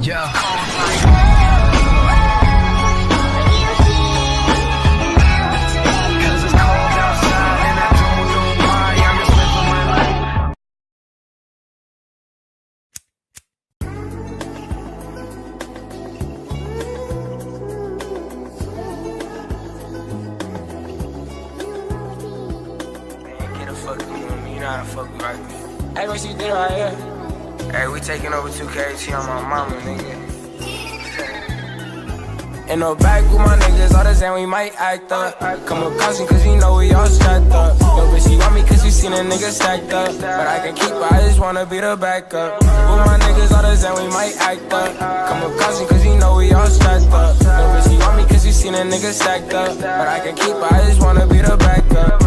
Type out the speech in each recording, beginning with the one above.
Yeah. Cause it's cold outside and I don't know why. I'm just living my life. Man, get a fuck with me. You know how to fuck with right. Hey, what you did right here? Hey, we taking over 2KT on my mama, nigga. In the back with my niggas, all the time we might act up. Come with caution, cause you know we all strapped up. Yo, bitch, she want me cause you seen a nigga stacked up. But I can keep her, I just wanna be the backup. With my niggas, all the time we might act up. Come with caution, cause you know we all strapped up. Yo, bitch, she want me cause you seen a nigga stacked up. But I can keep her, I just wanna be the backup.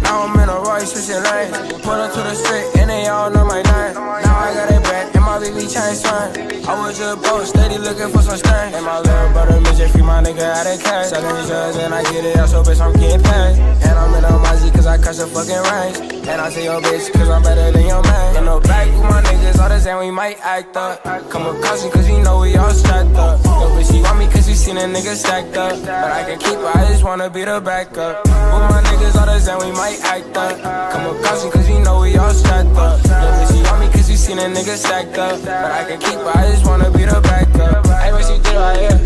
Now I'm in a Royce, switching lanes. Pull up to the street, and they all know my name. Now I got a brand, and my baby chain swing. I was just broke, steady looking for some strength. And my little brother, midget, free my nigga out of cash. Selling drugs, and I get it out, so bitch, I'm getting paid. And I'm in a Mozzie, cause I catch the fucking range. And I tell your bitch, cause I'm better than your man. In the back with my niggas, all the time we might act up. Come with caution, cause you know we all strapped up. Yo, bitch, she want me cause you seen a nigga stacked up. But I can keep her, I just wanna be the backup. With my niggas, all the time we might act up. Come with caution, cause you know we all strapped up. Yo, bitch, she want me cause you seen a nigga stacked up. But I can keep her, I just wanna be the backup. Hey, what you did right here?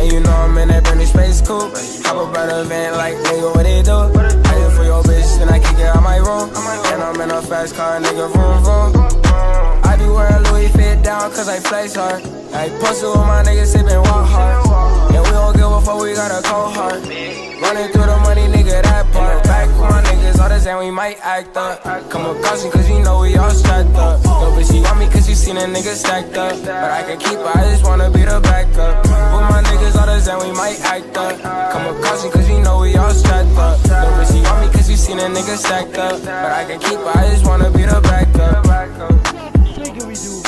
And you know I'm in that brand new space coupe. Hop up out the van like, nigga, what they do? I hit for your bitch, then I kick it out my room. And I'm in a fast car, nigga, vroom, vroom. I be wearing Louis fit down, cause I flex hard. I posted with my niggas, sippin' walk hard. And we don't give a fuck, we got a cold heart. Running through the money, nigga, that part. Back with my niggas, all the time we might act up. Come with caution, cause you know we all strapped up. Yo, bitch, she want me cause you seen a nigga stacked up. But I can keep her, I just wanna be the backup. With my niggas, all the time we might act up. Come with caution, cause you know we all strapped up. Yo, bitch, she want me cause you seen a nigga stacked up. But I can keep her, I just wanna be the backup. What can we do?